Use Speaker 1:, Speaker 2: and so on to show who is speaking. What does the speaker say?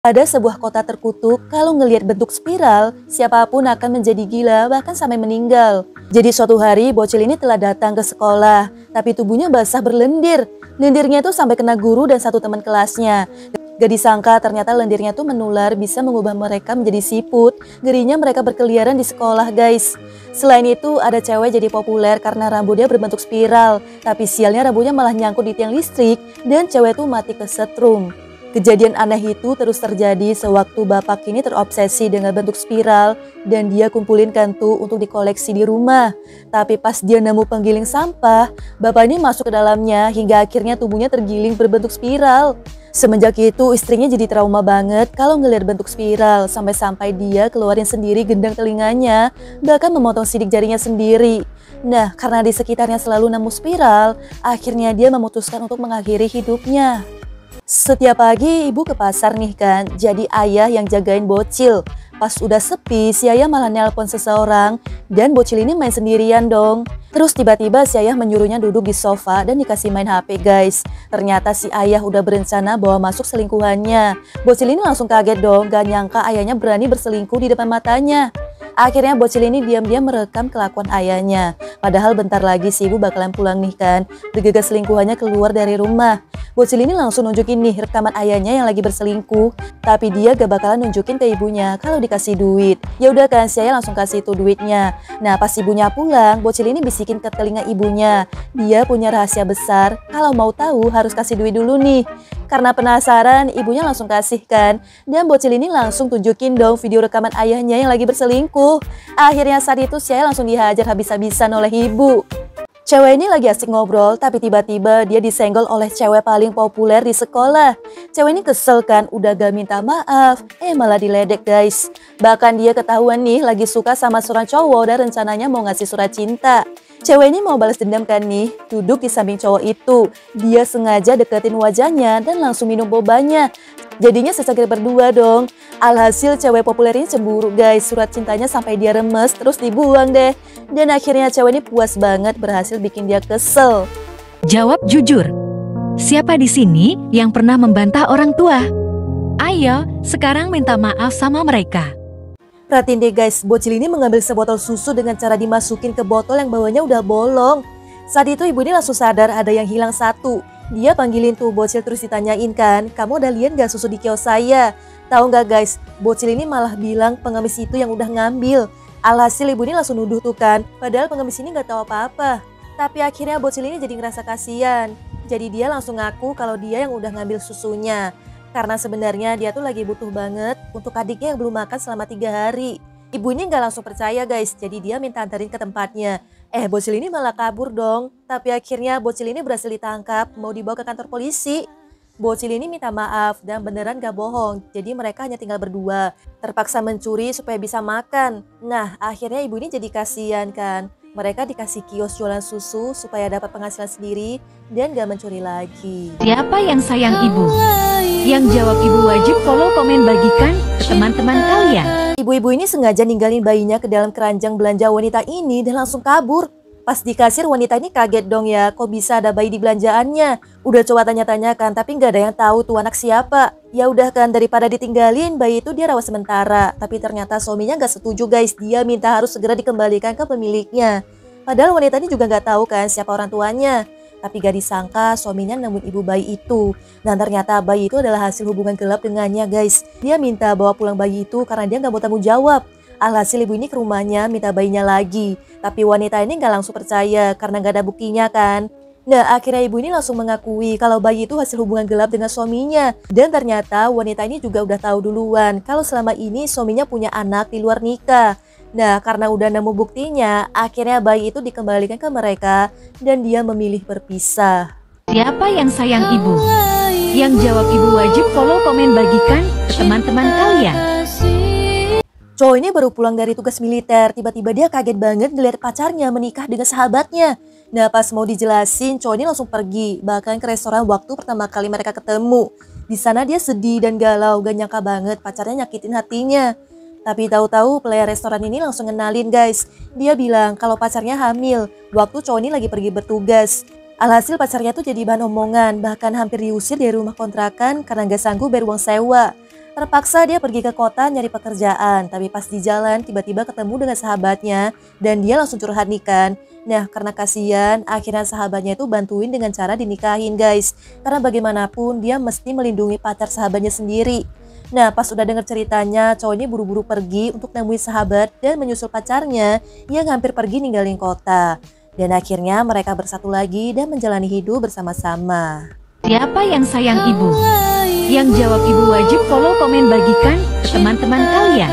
Speaker 1: Ada sebuah kota terkutuk, kalau ngelihat bentuk spiral, siapapun akan menjadi gila bahkan sampai meninggal. Jadi suatu hari bocil ini telah datang ke sekolah, tapi tubuhnya basah berlendir. Lendirnya itu sampai kena guru dan satu teman kelasnya. Gak disangka ternyata lendirnya tuh menular bisa mengubah mereka menjadi siput. Ngerinya mereka berkeliaran di sekolah guys. Selain itu ada cewek jadi populer karena rambutnya berbentuk spiral. Tapi sialnya rambutnya malah nyangkut di tiang listrik dan cewek itu mati kesetrum. Kejadian aneh itu terus terjadi sewaktu bapak ini terobsesi dengan bentuk spiral dan dia kumpulin kan tuh untuk dikoleksi di rumah. Tapi pas dia nemu penggiling sampah, bapak ini masuk ke dalamnya hingga akhirnya tubuhnya tergiling berbentuk spiral. Semenjak itu istrinya jadi trauma banget kalau ngelihat bentuk spiral sampai-sampai dia keluarin sendiri gendang telinganya, bahkan memotong sidik jarinya sendiri. Nah, karena di sekitarnya selalu nemu spiral, akhirnya dia memutuskan untuk mengakhiri hidupnya. Setiap pagi ibu ke pasar nih kan, jadi ayah yang jagain bocil. Pas udah sepi, si ayah malah nelpon seseorang dan bocil ini main sendirian dong. Terus tiba-tiba si ayah menyuruhnya duduk di sofa dan dikasih main HP guys. Ternyata si ayah udah berencana bawa masuk selingkuhannya. Bocil ini langsung kaget dong, gak nyangka ayahnya berani berselingkuh di depan matanya. Akhirnya bocil ini diam-diam merekam kelakuan ayahnya. Padahal bentar lagi si ibu bakalan pulang nih kan. Bergegas selingkuhannya keluar dari rumah. Bocil ini langsung nunjukin nih rekaman ayahnya yang lagi berselingkuh. Tapi dia gak bakalan nunjukin ke ibunya kalau dikasih duit. Ya udah kan, si ayah langsung kasih itu duitnya. Nah pas ibunya pulang, bocil ini bisikin ke telinga ibunya. Dia punya rahasia besar, kalau mau tahu harus kasih duit dulu nih. Karena penasaran, ibunya langsung kasih kan. Dan bocil ini langsung tunjukin dong video rekaman ayahnya yang lagi berselingkuh. Akhirnya saat itu si ayah langsung dihajar habis-habisan oleh ibu. Cewek ini lagi asik ngobrol, tapi tiba-tiba dia disenggol oleh cewek paling populer di sekolah. Cewek ini kesel kan, udah gak minta maaf, malah diledek guys. Bahkan dia ketahuan nih lagi suka sama seorang cowok dan rencananya mau ngasih surat cinta. Cewek ini mau balas dendam kan nih, duduk di samping cowok itu. Dia sengaja deketin wajahnya dan langsung minum bobanya. Jadinya secangkir berdua dong. Alhasil cewek populer ini cemburu guys, surat cintanya sampai dia remes terus dibuang deh. Dan akhirnya cewek ini puas banget berhasil bikin dia kesel.
Speaker 2: Jawab jujur. Siapa di sini yang pernah membantah orang tua? Ayo, sekarang minta maaf sama mereka.
Speaker 1: Perhatiin deh guys, bocil ini mengambil sebotol susu dengan cara dimasukin ke botol yang bawahnya udah bolong. Saat itu ibu ini langsung sadar ada yang hilang satu. Dia panggilin tuh bocil terus ditanyain kan, kamu udah lihat gak susu di kios saya? Tahu gak guys, bocil ini malah bilang pengemis itu yang udah ngambil. Alhasil ibu ini langsung nuduh tuh kan, padahal pengemis ini gak tahu apa-apa. Tapi akhirnya bocil ini jadi ngerasa kasihan. Jadi dia langsung ngaku kalau dia yang udah ngambil susunya. Karena sebenarnya dia tuh lagi butuh banget untuk adiknya yang belum makan selama 3 hari. Ibu ini gak langsung percaya guys, jadi dia minta antarin ke tempatnya. Bocil ini malah kabur dong. Tapi akhirnya bocil ini berhasil ditangkap, mau dibawa ke kantor polisi. Bocil ini minta maaf dan beneran gak bohong, jadi mereka hanya tinggal berdua. Terpaksa mencuri supaya bisa makan. Nah akhirnya ibu ini jadi kasihan kan. Mereka dikasih kios jualan susu supaya dapat penghasilan sendiri dan gak mencuri lagi.
Speaker 2: Siapa yang sayang ibu? Yang jawab ibu wajib follow, komen, bagikan ke teman-teman kalian.
Speaker 1: Ibu-ibu ini sengaja ninggalin bayinya ke dalam keranjang belanja wanita ini dan langsung kabur. Pas di kasir wanita ini kaget dong ya, kok bisa ada bayi di belanjaannya. Udah coba tanya-tanya kan, tapi nggak ada yang tahu tuh anak siapa. Ya udah kan, daripada ditinggalin, bayi itu dia rawat sementara. Tapi ternyata suaminya nggak setuju guys, dia minta harus segera dikembalikan ke pemiliknya. Padahal wanita ini juga nggak tahu kan siapa orang tuanya. Tapi gak disangka suaminya nemuin ibu bayi itu. Dan ternyata bayi itu adalah hasil hubungan gelap dengannya guys. Dia minta bawa pulang bayi itu karena dia gak mau tanggung jawab. Alhasil ibu ini ke rumahnya minta bayinya lagi. Tapi wanita ini gak langsung percaya karena gak ada buktinya kan. Nah akhirnya ibu ini langsung mengakui kalau bayi itu hasil hubungan gelap dengan suaminya. Dan ternyata wanita ini juga udah tahu duluan kalau selama ini suaminya punya anak di luar nikah. Nah karena udah nemu buktinya, akhirnya bayi itu dikembalikan ke mereka dan dia memilih berpisah.
Speaker 2: Siapa yang sayang ibu? Yang jawab ibu wajib follow, komen, bagikan ke teman-teman kalian.
Speaker 1: Cowok ini baru pulang dari tugas militer, tiba-tiba dia kaget banget ngeliat pacarnya menikah dengan sahabatnya. Nah pas mau dijelasin, cowok ini langsung pergi, bahkan ke restoran waktu pertama kali mereka ketemu. Di sana dia sedih dan galau, gak nyangka banget pacarnya nyakitin hatinya. Tapi tahu-tahu pelayan restoran ini langsung ngenalin guys. Dia bilang kalau pacarnya hamil waktu cowok ini lagi pergi bertugas. Alhasil pacarnya tuh jadi bahan omongan, bahkan hampir diusir dari rumah kontrakan karena gak sanggup bayar uang sewa. Terpaksa dia pergi ke kota nyari pekerjaan, tapi pas di jalan tiba-tiba ketemu dengan sahabatnya dan dia langsung curhat nih kan. Nah, karena kasihan, akhirnya sahabatnya itu bantuin dengan cara dinikahin guys. Karena bagaimanapun dia mesti melindungi pacar sahabatnya sendiri. Nah, pas udah denger ceritanya, cowoknya buru-buru pergi untuk nemuin sahabat dan menyusul pacarnya yang hampir pergi ninggalin kota. Dan akhirnya mereka bersatu lagi dan menjalani hidup bersama-sama.
Speaker 2: Siapa yang sayang ibu? Yang jawab ibu wajib follow, komen, bagikan ke teman-teman kalian.